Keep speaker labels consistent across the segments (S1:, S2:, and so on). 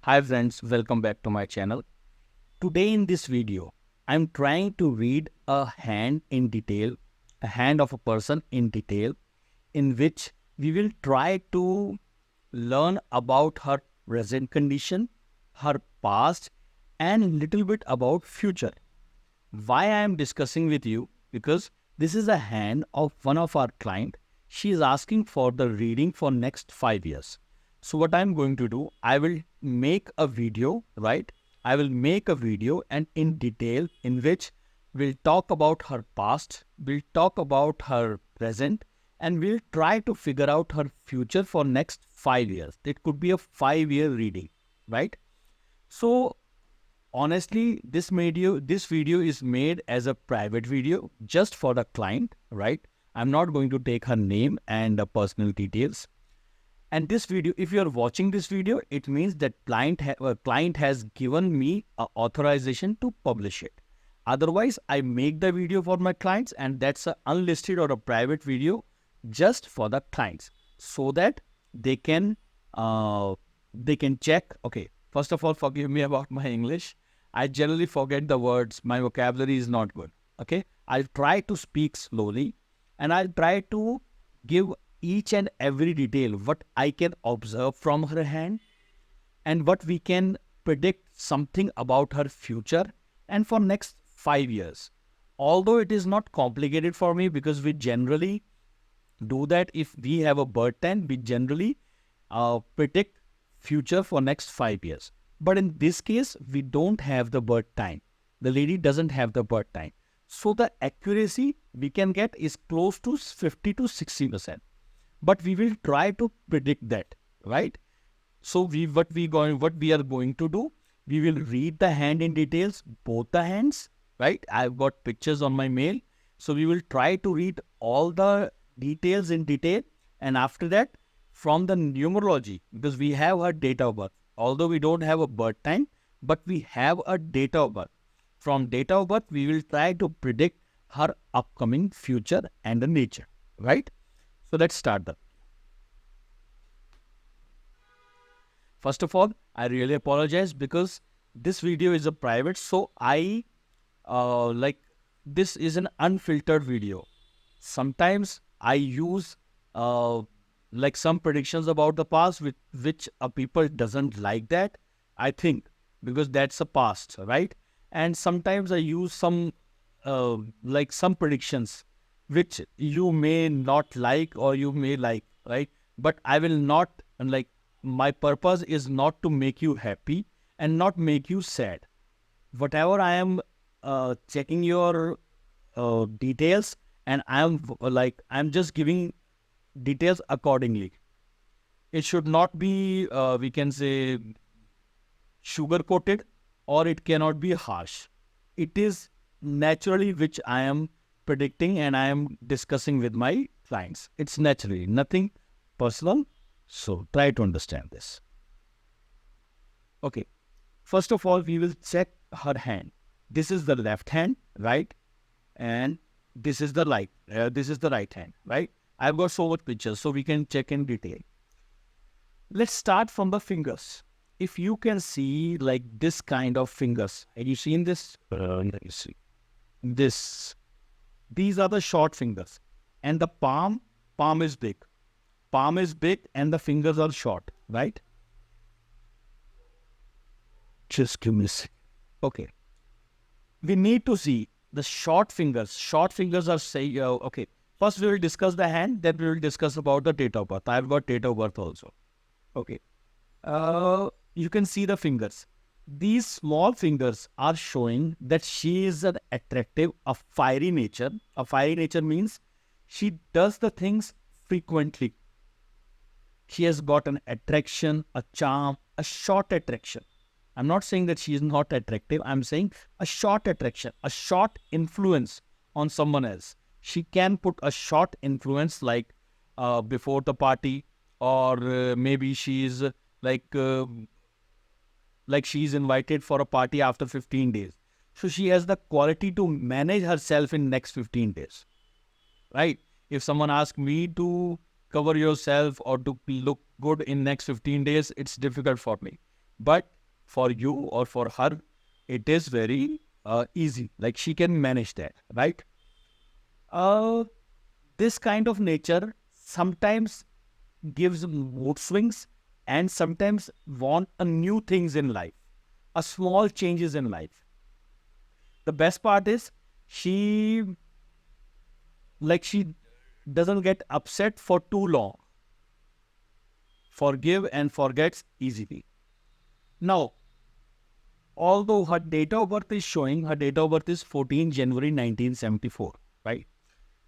S1: Hi friends, welcome back to my channel. Today in this video, I'm trying to read a hand in detail, a hand of a person in detail, in which we will try to learn about her present condition, her past, and little bit about future. Why I am discussing with you? Because this is a hand of one of our client. She is asking for the reading for next 5 years. So what I'm going to do, I will make a video, right? I will make a video and in detail in which we'll talk about her past, we'll talk about her present, and we'll try to figure out her future for next 5 years. It could be a 5-year reading, right? So honestly, this video is made as a private video just for the client, right? I'm not going to take her name and personal details. And this video, if you are watching this video, it means that client has given me a authorization to publish it. Otherwise, I make the video for my clients, and that's a unlisted or a private video just for the clients, so that they can check. Okay, first of all, forgive me about my English. I generally forget the words. My vocabulary is not good. Okay, I'll try to speak slowly, and I'll try to give each and every detail what I can observe from her hand, and what we can predict something about her future and for next 5 years. Although it is not complicated for me, because we generally do that. If we have a birth time, we generally predict future for next 5 years. But in this case, we don't have the birth time. The lady doesn't have the birth time. So the accuracy we can get is close to 50 to 60%. But we will try to predict that, right? So what we are going to do, we will read the hand in details, both the hands, right? I've got pictures on my mail. So we will try to read all the details in detail. And after that, from the numerology, because we have her date of birth, although we don't have a birth time, but we have a date of birth. From date of birth, we will try to predict her upcoming future and the nature, right? So let's start that. First of all, I really apologize because this video is a private, so this is an unfiltered video. Sometimes I use some predictions about the past, which people doesn't like that, I think, because that's a past, right? And sometimes I use some predictions which you may not like or you may like, right? But I will not, my purpose is not to make you happy and not make you sad. Whatever I am checking your details, and I'm just giving details accordingly. It should not be, we can say, sugar coated, or it cannot be harsh. It is naturally which I am predicting and I am discussing with my clients. It's naturally, nothing personal. So try to understand this. Okay. First of all, we will check her hand. This is the left hand, right? And this is the right. This is the right hand, right? I've got so much pictures, so we can check in detail. Let's start from the fingers. If you can see like this kind of fingers, have you seen this? Let me see. This. These are the short fingers, and the palm is big. Palm is big, and the fingers are short, right? Just give me a second. Okay. We need to see the short fingers. Short fingers are okay. First, we will discuss the hand, then we will discuss about the date of birth. I've got date of birth also. Okay. You can see the fingers. These small fingers are showing that she is an attractive, a fiery nature. A fiery nature means she does the things frequently. She has got an attraction, a charm, a short attraction. I'm not saying that she is not attractive. I'm saying a short attraction, a short influence on someone else. She can put a short influence before the party, or maybe she is she's invited for a party after 15 days. So she has the quality to manage herself in next 15 days, right? If someone asks me to cover yourself or to look good in next 15 days, it's difficult for me. But for you or for her, it is very easy. Like she can manage that, right? Uh, this kind of nature sometimes gives mood swings and sometimes want a new things in life, a small changes in life. The best part is she she doesn't get upset for too long, forgive and forgets easily. Now, although her date of birth is showing, her date of birth is 14 January 1974, right?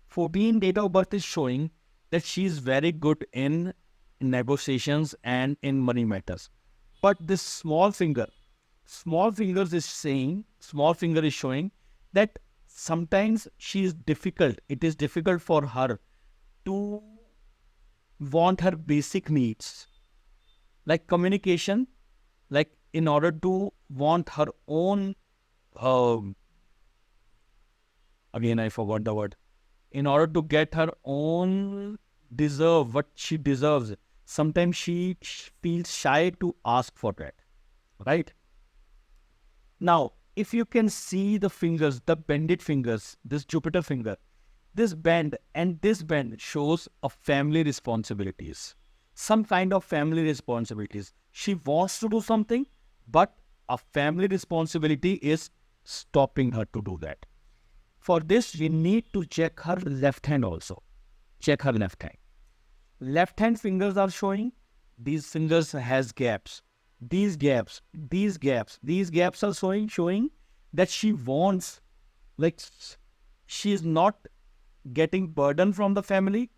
S1: 14 date of birth is showing that she is very good in negotiations and in money matters. But this small finger is showing that sometimes she is difficult. It is difficult for her to want her basic needs, like communication, like in order to want her own, um again, I forgot the word. In order to get her own deserve, what she deserves, sometimes she feels shy to ask for that, right? Now, if you can see the fingers, the bended fingers, this Jupiter finger, this bend shows a family responsibilities, some kind of family responsibilities. She wants to do something, but a family responsibility is stopping her to do that. For this, we need to check her left hand also. Check her left hand. Left hand fingers are showing. These fingers has gaps. These gaps are showing that she wants, like she is not getting burden from the family.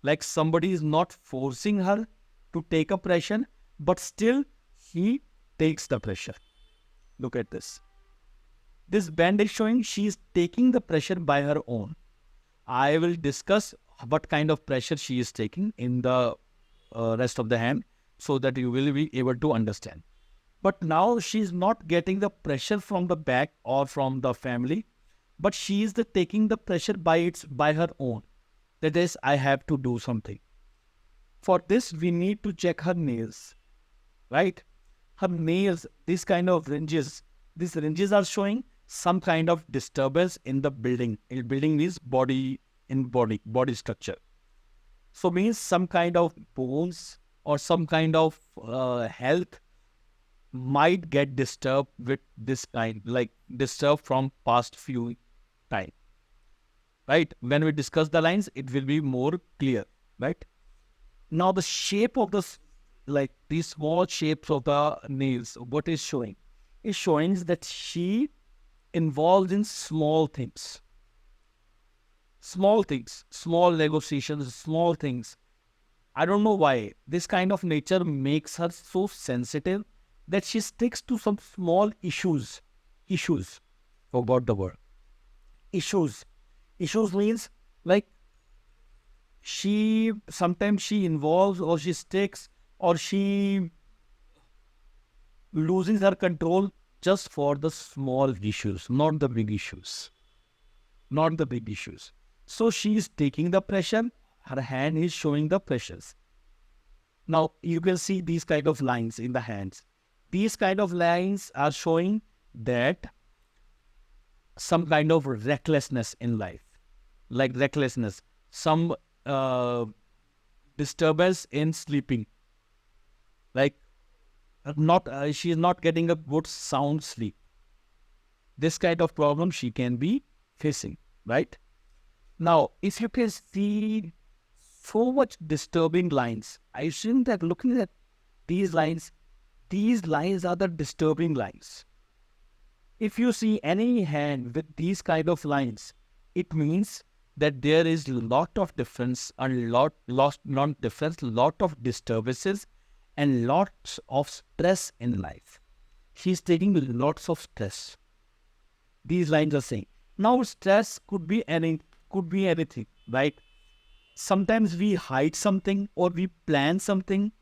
S1: Like somebody is not forcing her to take a pressure, but still he takes the pressure. Look at this. This band is showing she is taking the pressure by her own. I will discuss what kind of pressure she is taking in the rest of the hand so that you will be able to understand. But now she is not getting the pressure from the back or from the family, but she is taking the pressure by her own. That is, I have to do something. For this, we need to check her nails, right? Her nails, these ranges are showing some kind of disturbance in the building. Building means body structure. So means some kind of bones or some kind of health might get disturbed with this kind, like disturbed from past few time, right? When we discuss the lines, it will be more clear, right? Now the shape of like these small shapes of the nails, what is showing? Is showing that she involved in small things, small negotiations, small things. I don't know why. This kind of nature makes her so sensitive that she sticks to some small issues. Issues. Forgot the word. Issues. Issues means like sometimes she involves or she sticks or she loses her control just for the small issues, not the big issues. Not the big issues. So she is taking the pressure. Her hand is showing the pressures. Now you can see these kind of lines in the hands. These kind of lines are showing that some kind of recklessness in life, like recklessness, some disturbance in sleeping, like not she is not getting a good sound sleep. This kind of problem she can be facing, right? Now, if you can see so much disturbing lines, I assume that looking at these lines are the disturbing lines. If you see any hand with these kind of lines, it means that there is lot of difference and not difference, lot of disturbances and lots of stress in life. She's taking lots of stress. These lines are saying. Now stress could be anything, right? Sometimes we hide something or we plan something,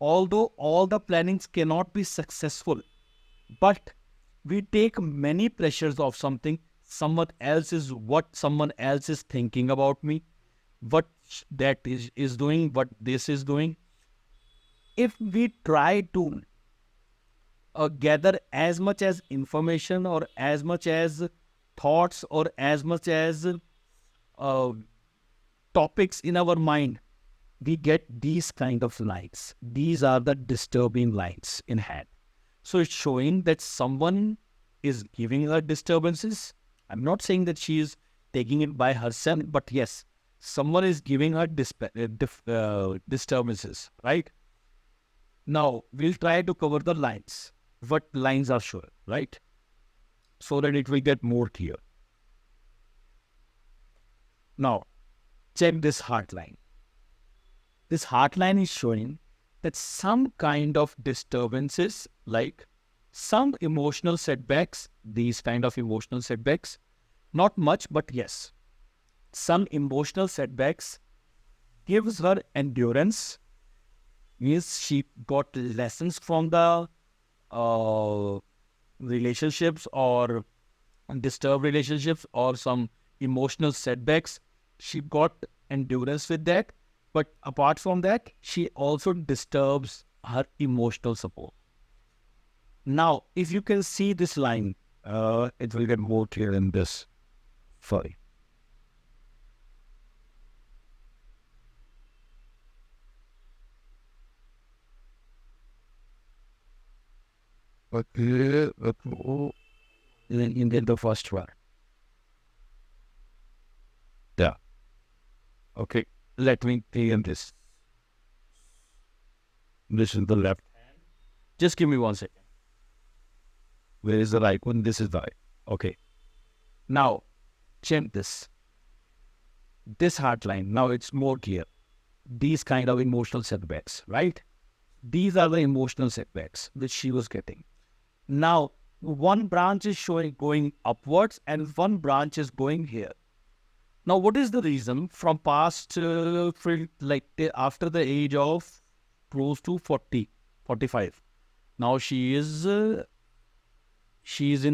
S1: although all the plannings cannot be successful. But we take many pressures of something. What someone else is thinking about me, what that is doing, what this is doing. If we try to gather as much as information or as much as thoughts or as much as uh, topics in our mind, we get these kind of lines. These are the disturbing lines in hand. So it's showing that someone is giving her disturbances. I'm not saying that she is taking it by herself, but yes, someone is giving her disturbances, right? Now, we'll try to cover the lines. What lines are shown, right? So that it will get more clear. Now, check this heart line. This heart line is showing that some kind of disturbances, like some emotional setbacks, these kind of emotional setbacks, not much, but yes, some emotional setbacks gives her endurance, means she got lessons from the uh, relationships or disturbed relationships or some emotional setbacks. She got endurance with that. But apart from that, she also disturbs her emotional support. Now, if you can see this line, it will get more clear in this. Sorry. Okay, in the first one. Yeah. Okay. Let me clear this. This is the left. Just give me 1 second. Where is the right one? This is the right. Okay. Now, check this. This heart line. Now it's more clear. These kind of emotional setbacks, right? These are the emotional setbacks which she was getting. Now, one branch is showing going upwards and one branch is going here. Now, what is the reason from past, after the age of close to 40, 45? Now she is in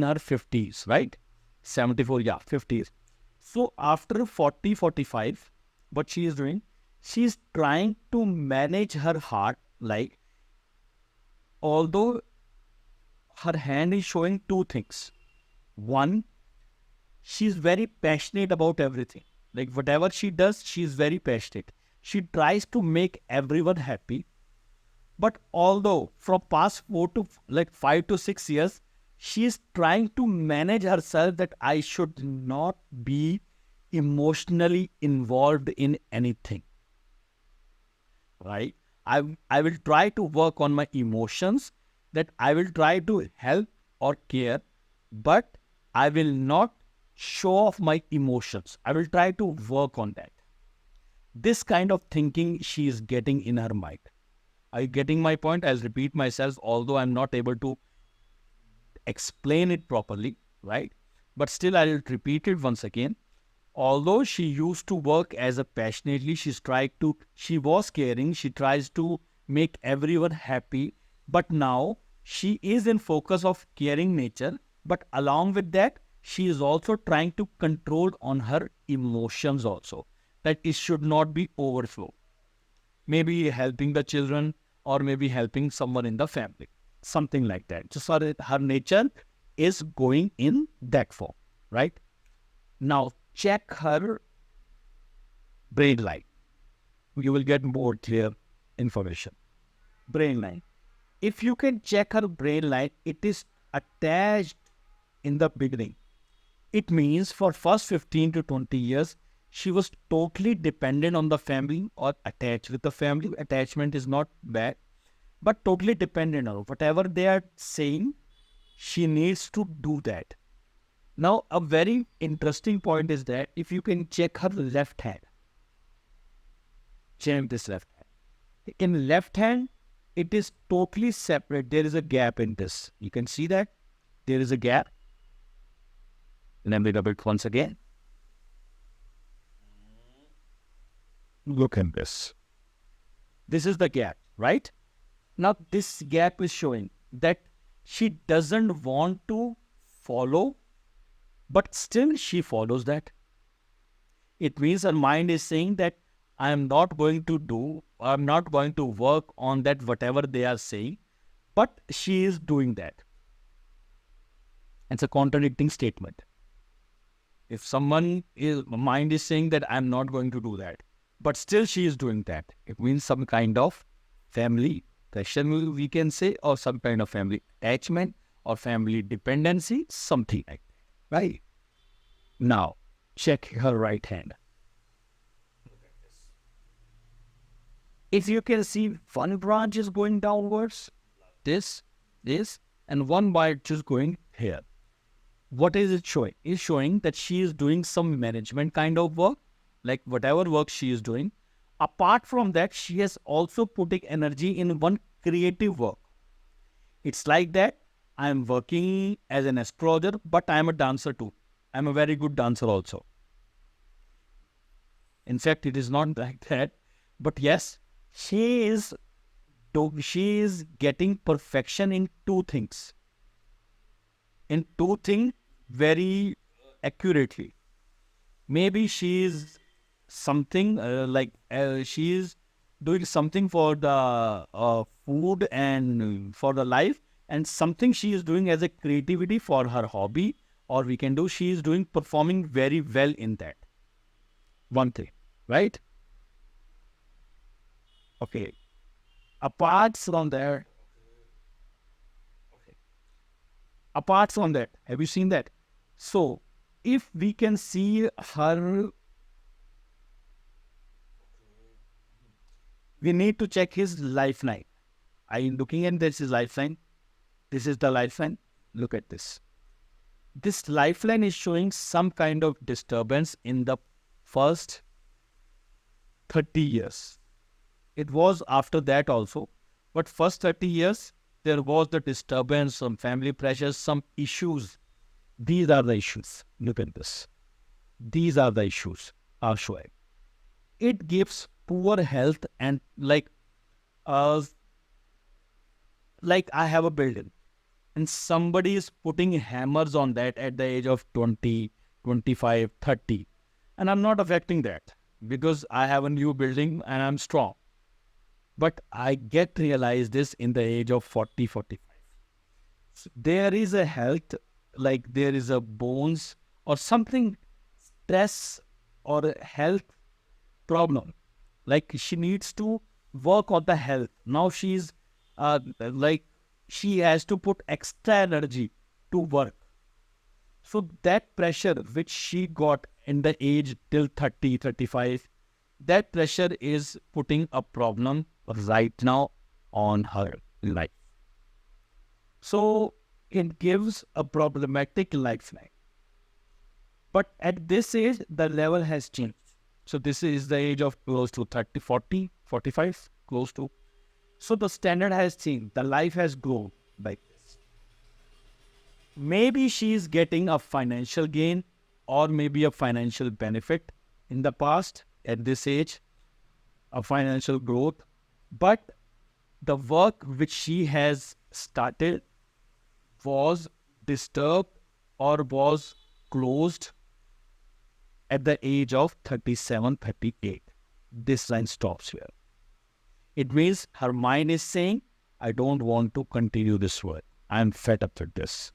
S1: her 50s, right? 74, yeah, 50s. So after 40, 45, what she is doing, she is trying to manage her heart, like, although her hand is showing two things. One, she's very passionate about everything. Like whatever she does, she's very passionate. She tries to make everyone happy. But although from past 5 to 6 years, she is trying to manage herself that I should not be emotionally involved in anything. Right? I will try to work on my emotions, that I will try to help or care, but I will not show off my emotions. I will try to work on that. This kind of thinking she is getting in her mind. Are you getting my point? I'll repeat myself, although I'm not able to explain it properly, right? But still, I'll repeat it once again. Although she used to work as a passionately, she was caring, she tries to make everyone happy, but now she is in focus of caring nature, but along with that, she is also trying to control on her emotions also, that it should not be overflow. Maybe helping the children or maybe helping someone in the family, something like that. Just so that her nature is going in that form, right? Now, check her brain line. You will get more clear information. Brain line. If you can check her brain line, it is attached in the beginning. It means for first 15 to 20 years, she was totally dependent on the family or attached with the family. Attachment is not bad, but totally dependent on whatever they are saying, she needs to do that. Now, a very interesting point is that if you can check her left hand, check this left hand. In left hand, it is totally separate. There is a gap in this. You can see that there is a gap. Let me double it once again. Look at this. This is the gap, right? Now, this gap is showing that she doesn't want to follow, but still she follows that. It means her mind is saying that I'm not going to work on that, whatever they are saying, but she is doing that. It's a contradicting statement. If someone is mind is saying that I'm not going to do that, but still she is doing that, it means some kind of family pressure, we can say, or some kind of family attachment or family dependency, something like that, right? Now, check her right hand. If you can see, one branch is going downwards, this, and one branch is going here. What is it showing? It's showing that she is doing some management kind of work, like whatever work she is doing. Apart from that, she has also putting energy in one creative work. It's like that I am working as an astrologer, but I am a dancer too. I'm a very good dancer also. In fact, it is not like that. But yes, she is getting perfection in two things. In two things very accurately. Maybe she is something she is doing something for the food and for the life, and something she is doing as a creativity for her hobby, or we can do she is doing performing very well in that one thing, right? Okay. Apart from that, apart from that, have you seen that? So, if we can see her, we need to check his lifeline. Are you looking at this is lifeline? This is the lifeline. Look at this. This lifeline is showing some kind of disturbance in the first 30 years. It was after that also. But first 30 years, there was the disturbance, some family pressures, some issues. These are the issues. Look at this. These are the issues are showing. It gives poor health and like I have a building and somebody is putting hammers on that at the age of 20, 25, 30. And I'm not affecting that because I have a new building and I'm strong. But I get realized this in the age of 40, 45. So there is a health, like there is a bones or something, stress or a health problem. Like she needs to work on the health. Now she's she has to put extra energy to work. So that pressure which she got in the age till 30, 35, that pressure is putting a problem right now on her life. So it gives a problematic lifeline. But at this age, the level has changed. So this is the age of close to 30, 40, 45, close to. So the standard has changed. The life has grown like this. Maybe she is getting a financial gain or maybe a financial benefit in the past at this age, a financial growth. But the work which she has started was disturbed or was closed at the age of 37, 38. This line stops here. It means her mind is saying, I don't want to continue this work. I'm fed up with this.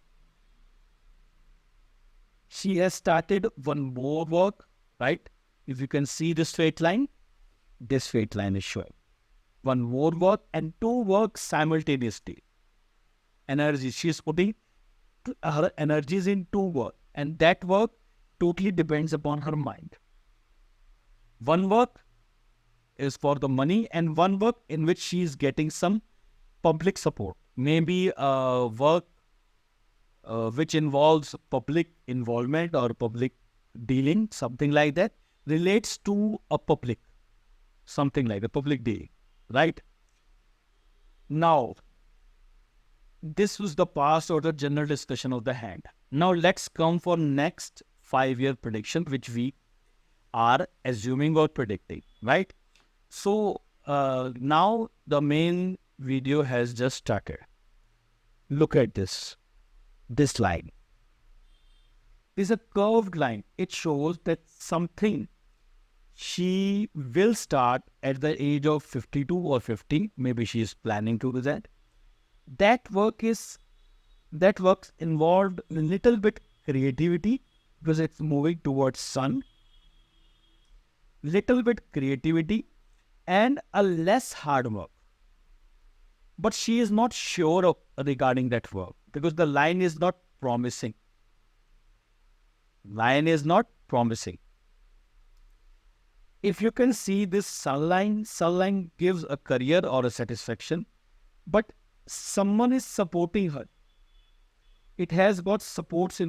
S1: She has started one more work, right? If you can see this straight line, this straight line is showing. One more work and two works simultaneously. Energy, she's putting her energies in two work, and that work totally depends upon her mind. One work is for the money and one work in which she is getting some public support. Maybe a work which involves public involvement or public dealing, something like that, relates to a public, something like a public dealing, right? Now, this was the past or the general discussion of the hand. Now let's come for next 5-year prediction, which we are assuming or predicting, right? So now the main video has just started. Look at this line. This is a curved line. It shows that something she will start at the age of 52 or 50. Maybe she is planning to do that. That works involved a little bit creativity because it's moving towards sun, little bit creativity and a less hard work. But she is not sure of regarding that work because the line is not promising. Line is not promising. If you can see this sun line gives a career or a satisfaction, but someone is supporting her. It has got support in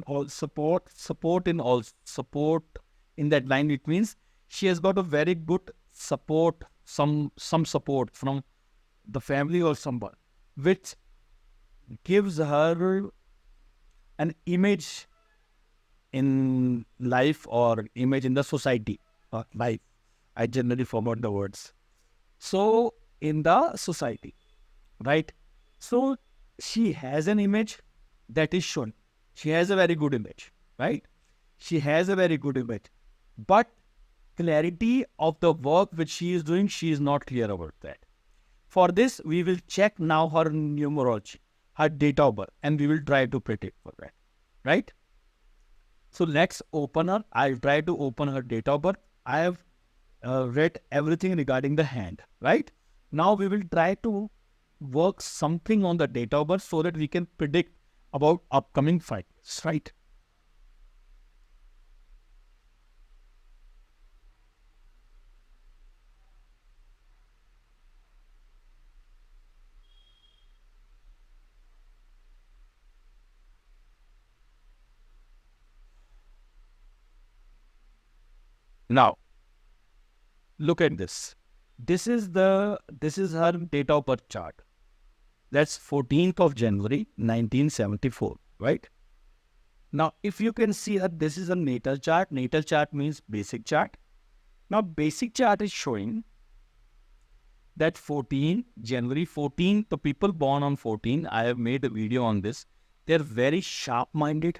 S1: that line. It means she has got a very good support, some support from the family or someone, which gives her an image in life or image in the society. Life, I generally forgot the words. So in the society, right? So she has an image that is shown. She has a very good image, right? She has a very good image. But clarity of the work which she is doing, she is not clear about that. For this, we will check now her numerology, her date of birth, and we will try to predict for that, right? So let's open her. I'll try to open her date of birth. I have read everything regarding the hand, right? Now we will try to work something on the date of birth so that we can predict about upcoming 5 years, right? Now, look at this. This is her date of birth chart. That's 14th of January, 1974, right? Now, if you can see that this is a natal chart. Natal chart means basic chart. Now, basic chart is showing that 14, January 14, the people born on 14, I have made a video on this. They're very sharp-minded,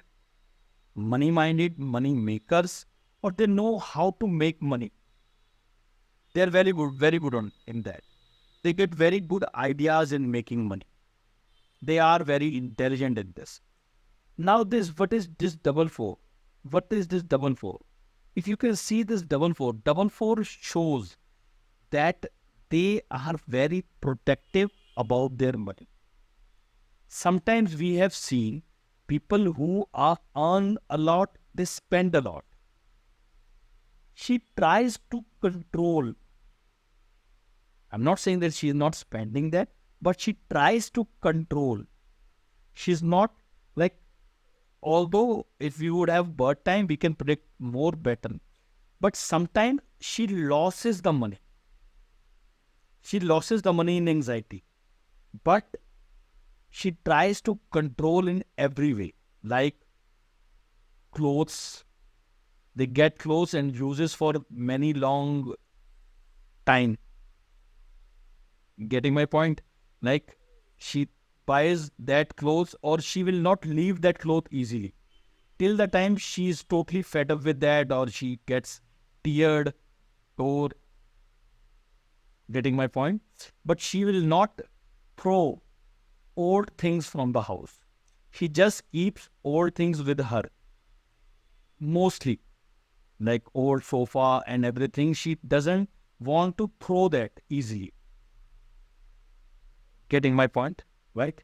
S1: money-minded, money makers, or they know how to make money. They're very good in that. They get very good ideas in making money. They are very intelligent in this. Now what is this double four? What is this double four? If you can see this double four shows that they are very protective about their money. Sometimes we have seen people who earn a lot, they spend a lot. She tries to control. I'm not saying that she is not spending that, but she tries to control. She's not like, although if we would have birth time, we can predict more better. But sometimes she loses the money. She loses the money in anxiety. But she tries to control in every way. Like clothes. They get clothes and uses for many long time. Getting my point? Like she buys that clothes or she will not leave that cloth easily. Till the time she is totally fed up with that or she gets tired or getting my point? But she will not throw old things from the house. She just keeps old things with her. Mostly. Like old sofa and everything. She doesn't want to throw that easily. Getting my point? Right?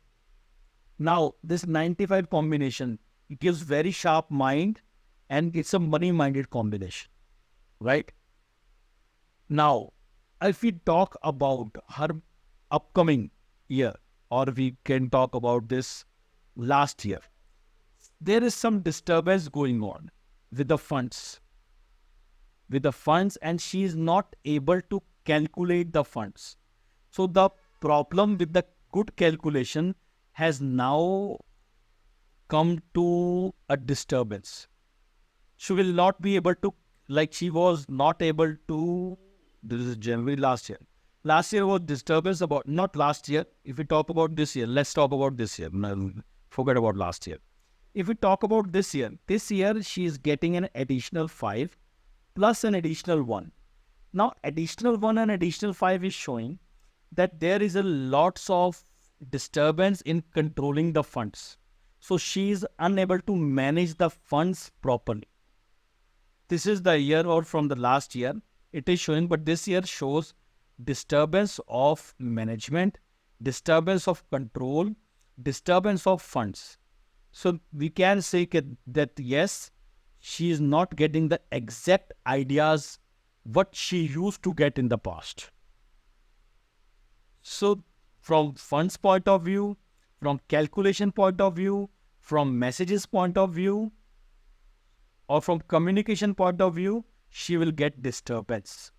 S1: Now, this 95 combination, it gives very sharp mind and it's a money-minded combination. Right? Now, if we talk about her upcoming year, or we can talk about this last year, there is some disturbance going on with the funds. And she is not able to calculate the funds. So the problem with the good calculation has now come to a disturbance. She will not be able to, like she was not able to, this is January last year. Last year was disturbance about, not last year. If we talk about this year, let's talk about this year. Forget about last year. If we talk about this year she is getting an additional 5 plus an additional 1. Now, additional 1 and additional 5 is showing that there is a lots of disturbance in controlling the funds. So she is unable to manage the funds properly. This is the year, or from the last year it is showing, but this year shows disturbance of management, disturbance of control, disturbance of funds. So we can say that yes, she is not getting the exact ideas what she used to get in the past. So from funds point of view, from calculation point of view, from messages point of view, or from communication point of view, she will get disturbance.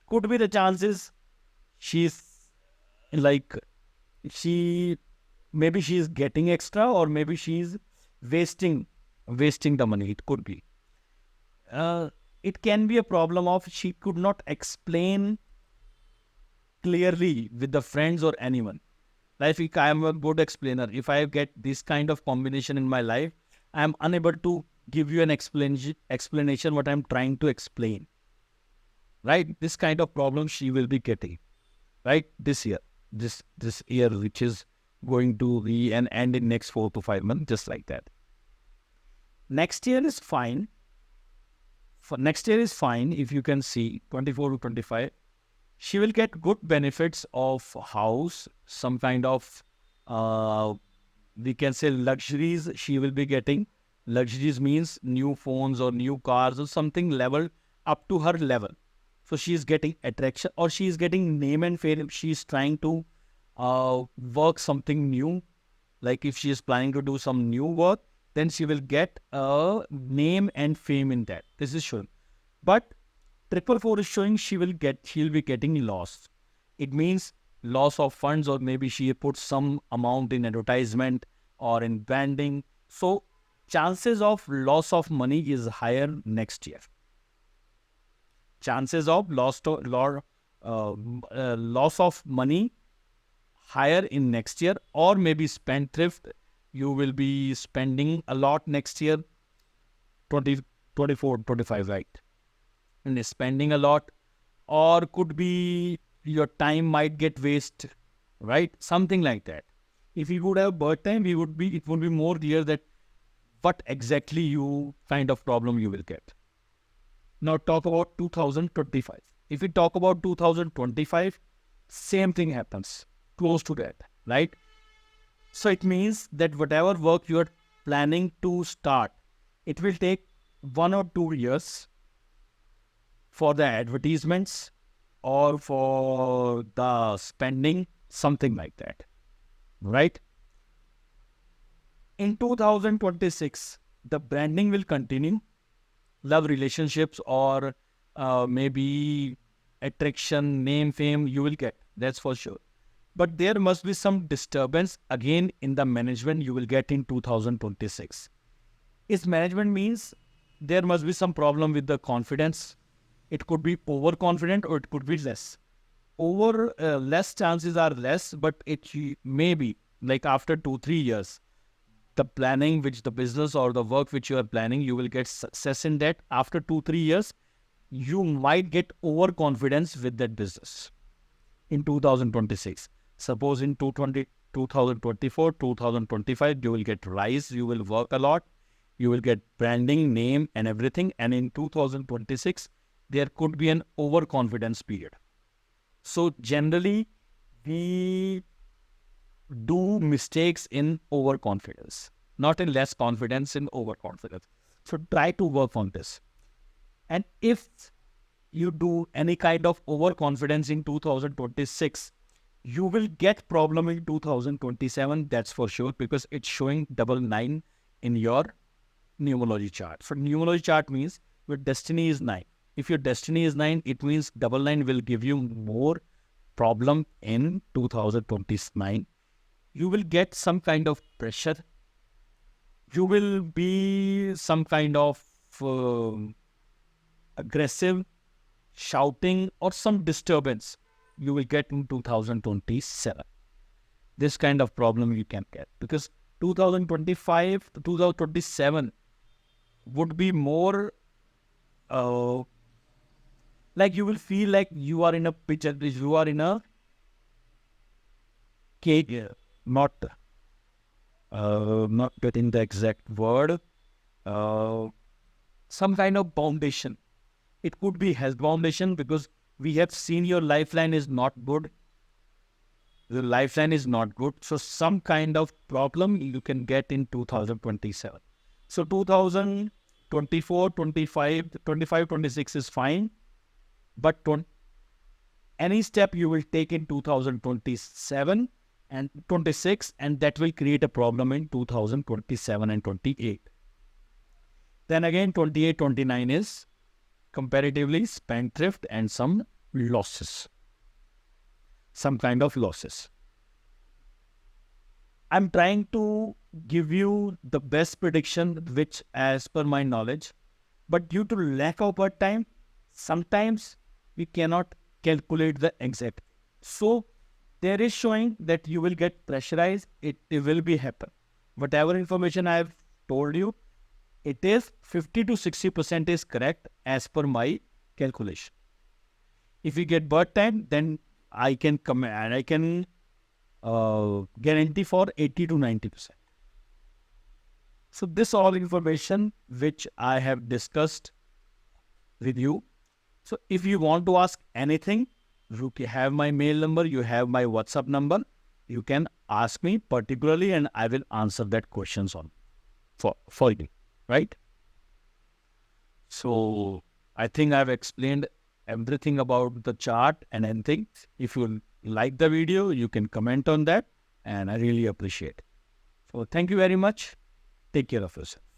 S1: Could be the chances she's like, maybe she is getting extra, or maybe she's wasting the money. It could be. It can be a problem of she could not explain clearly with the friends or anyone. Like, if I am a good explainer, if I get this kind of combination in my life, I am unable to give you an explanation what I'm trying to explain. Right? This kind of problem she will be getting. Right? This year. This year, which is going to be an end in next 4 to 5 months, just like that. Next year is fine. For next year is fine. If you can see 24 to 25, she will get good benefits of house, some kind of, we can say, luxuries she will be getting. Luxuries means new phones or new cars or something level up to her level. So she is getting attraction, or she is getting name and fame. She is trying to work something new. Like if she is planning to do some new work, then she will get a name and fame in that. This is sure. But 444 is showing she'll be getting lost. It means loss of funds, or maybe she put some amount in advertisement or in branding. So chances of loss of money is higher next year. Chances of loss of money higher in next year, or maybe spendthrift. You will be spending a lot next year, 24, 25, right? And spending a lot, or could be your time might get waste, right? Something like that. If you would have birth time, it would be more clear that what exactly you kind of problem you will get. Now talk about 2025. If we talk about 2025, same thing happens, close to that, right? So it means that whatever work you are planning to start, it will take 1 or 2 years for the advertisements or for the spending, something like that, right? In 2026, the branding will continue. Love relationships, or maybe attraction, name, fame, you will get. That's for sure. But there must be some disturbance again in the management you will get in 2026. Is management means there must be some problem with the confidence. It could be overconfident, or it could be less. Less chances are less, but it may be like after 2-3 years, the planning which the business or the work which you are planning, you will get success in that. After 2-3 years, you might get overconfidence with that business in 2026. Suppose in 2024, 2025, you will get rise, you will work a lot, you will get branding, name and everything. And in 2026, there could be an overconfidence period. So generally, we do mistakes in overconfidence, not in less confidence, in overconfidence. So try to work on this. And if you do any kind of overconfidence in 2026, you will get problem in 2027, that's for sure, because it's showing 9 in your numerology chart. So numerology chart means your destiny is 9. If your destiny is 9, it means 9 will give you more problem in 2029. You will get some kind of pressure. You will be some kind of aggressive, shouting, or some disturbance you will get in 2027. This kind of problem you can get, because 2025 to 2027 would be more like you will feel like you are in a picture, you are in a not not getting the exact word, uh, some kind of foundation. It could be health foundation because we have seen your lifeline is not good. The lifeline is not good. So some kind of problem you can get in 2027. So 2024, 25, 25, 26 is fine. But any step you will take in 2027 and 26, and that will create a problem in 2027 and 28. Then again, 28, 29 is comparatively spendthrift and some losses, some kind of losses. I'm trying to give you the best prediction, which as per my knowledge, but due to lack of birth time, sometimes we cannot calculate the exact. So there is showing that you will get pressurized. It will be happen. Whatever information I have told you, it is 50 to 60% is correct as per my calculation. If you get birth time, then I can come and I can guarantee for 80 to 90%. So this all information which I have discussed with you. So if you want to ask anything, you have my mail number, you have my WhatsApp number. You can ask me particularly and I will answer that questions on for you, right? So I think I've explained everything about the chart and anything. If you like the video, you can comment on that and I really appreciate it. So thank you very much. Take care of yourself.